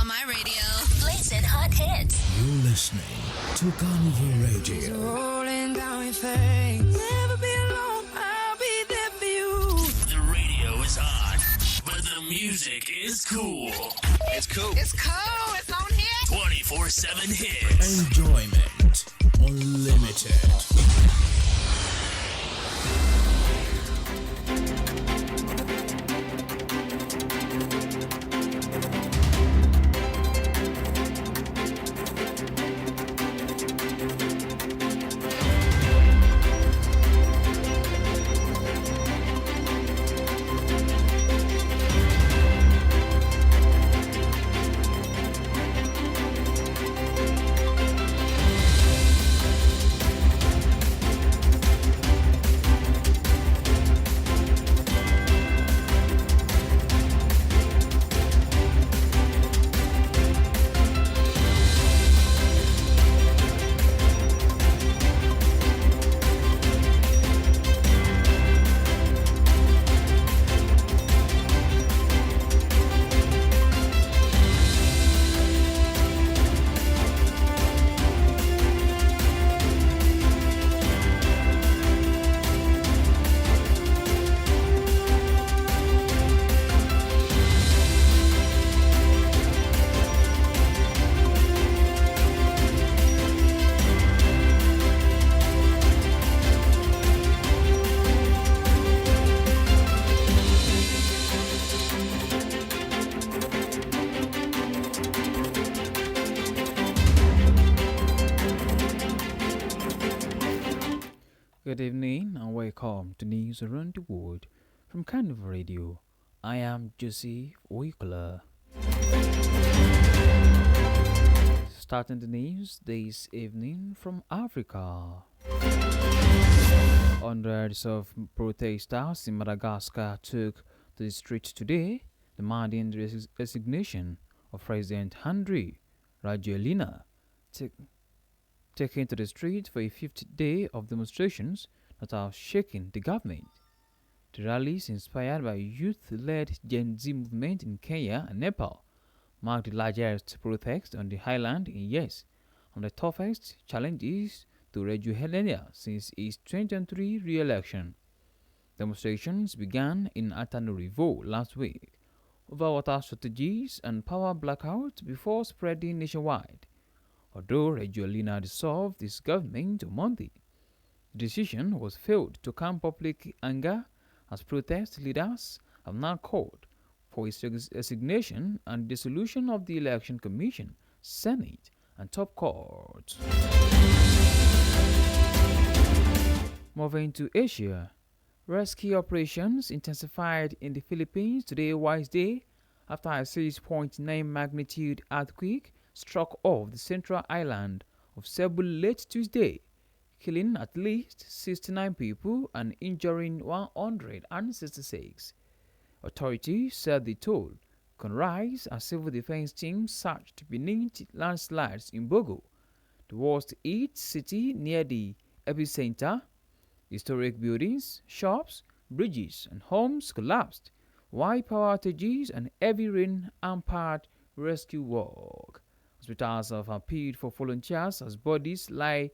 my radio. Listen hot hits. You're listening to Carnival Radio. Rolling down your face. Never be alone. I'll be there for you. The radio is on, but the music is cool. It's cool. It's cool. It's on here. 24/7 hits. Enjoyment unlimited. Good evening and welcome to news around the world from Carnival Radio. I am Joseph Oikola. Starting the news this evening from Africa. Hundreds of protesters in Madagascar took to the streets today, demanding the resignation of President Andry Rajoelina, taken to the street for a fifth day of demonstrations that are shaking the government. The rallies, inspired by youth-led Gen Z movement in Kenya and Nepal, marked the largest protest on the island in years and the toughest challenges to Rajoelina since his 2023 re-election. Demonstrations began in Antananarivo last week over water shortages and power blackouts before spreading nationwide. Although Rajoelina dissolved his government on Monday, the decision was failed to calm public anger as protest leaders have now called for his resignation and dissolution of the Election Commission, Senate, and top court. Moving to Asia, rescue operations intensified in the Philippines today Wednesday after a 6.9 magnitude earthquake struck off the central island of Cebu late Tuesday, killing at least 69 people and injuring 166. Authorities said the toll can rise as civil defense teams searched beneath landslides in Bogo, the worst hit city near the epicenter. Historic buildings, shops, bridges, and homes collapsed, while power outages and heavy rain hampered rescue work. Hospitals have appealed for volunteers as bodies lie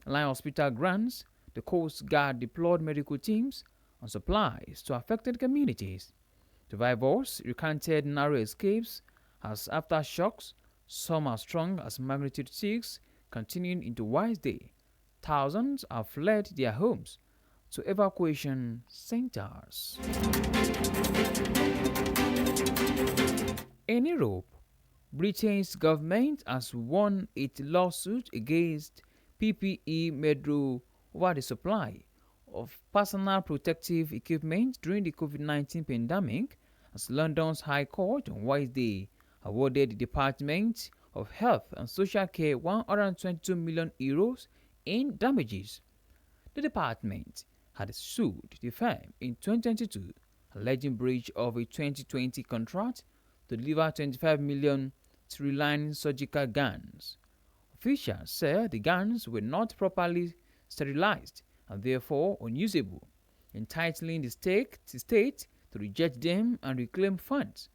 hospital grants. The Coast Guard deployed medical teams and supplies to affected communities. Survivors recounted narrow escapes as aftershocks, some as strong as magnitude 6, continuing into Wednesday. Thousands have fled their homes to evacuation centers. In Europe, Britain's government has won its lawsuit against PPE Medro over the supply of personal protective equipment during the COVID-19 pandemic, as London's High Court on Wednesday awarded the Department of Health and Social Care €122 million in damages. The department had sued the firm in 2022, alleging breach of a 2020 contract to deliver 25 million sterile surgical gowns. Officials said the gowns were not properly sterilized and therefore unusable, entitling the state to reject them and reclaim funds.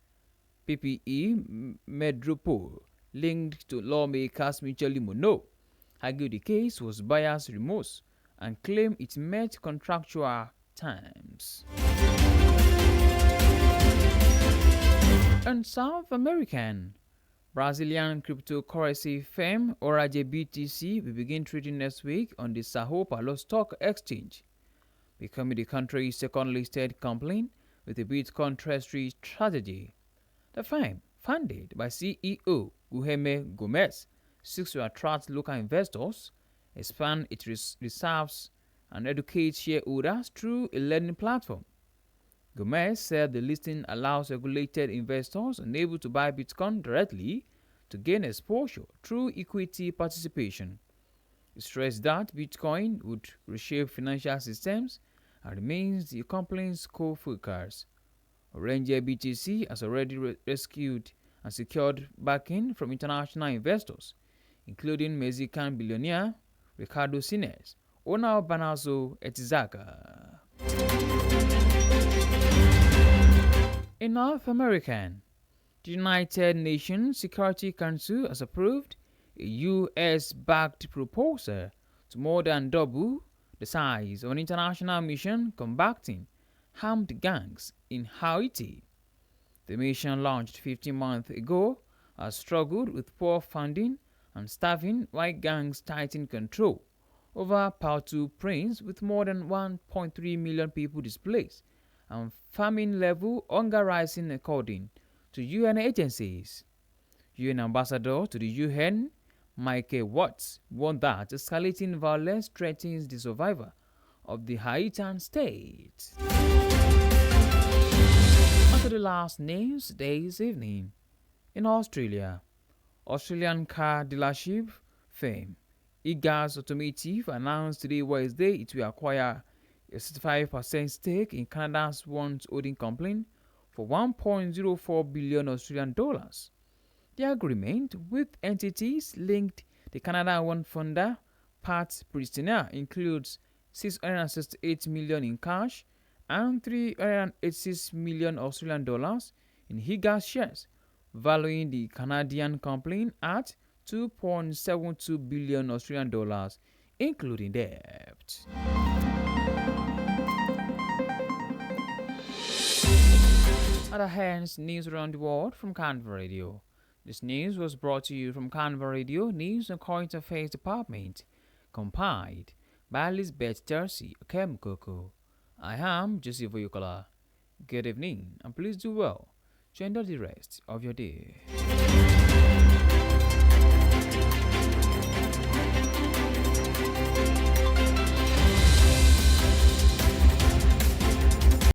PPE Medropol, linked to lawmakers Michel Limono, argued the case was buyer's remorse and claimed it met contractual terms. And South American, Brazilian cryptocurrency firm Wolrd BTC will begin trading next week on the Sao Paulo Stock Exchange, becoming the country's second listed company with a Bitcoin treasury strategy. The firm, founded by CEO Guilherme Gomes, seeks to attract local investors, expand its reserves, and educate shareholders through a learning platform. Gomez said the listing allows regulated investors unable to buy Bitcoin directly to gain exposure through equity participation. He stressed that Bitcoin would reshape financial systems and remains the company's core focus. Ranger BTC has already rescued and secured backing from international investors, including Mexican billionaire Ricardo Sines, owner of Banazo Etizaka. In North America, the United Nations Security Council has approved a U.S.-backed proposal to more than double the size of an international mission combating armed gangs in Haiti. The mission, launched 15 months ago, has struggled with poor funding and staffing while gangs tighten control over Port-au-Prince with more than 1.3 million people displaced and famine-level hunger rising according to UN agencies. UN Ambassador to the UN, Michael Watts, warned that escalating violence threatens the survival of the Haitian state. On to the last news this evening. In Australia, Australian car dealership firm Eagers Automotive announced today Wednesday it will acquire a 65% stake in Canada's once holding company for 1.04 billion Australian dollars. The agreement with entities linked to Canada-owned funder Pat Pristina includes 668 million in cash and 386 million Australian dollars in Higas shares, valuing the Canadian company at 2.72 billion Australian dollars, including debt. Other hands, news around the world from Carnival Radio. This news was brought to you from Carnival Radio News and Current Affairs Department, compiled by Elizabeth Darcy Okemukoko. I am Joseph Oyukola. Good evening, and please do well to enjoy the rest of your day.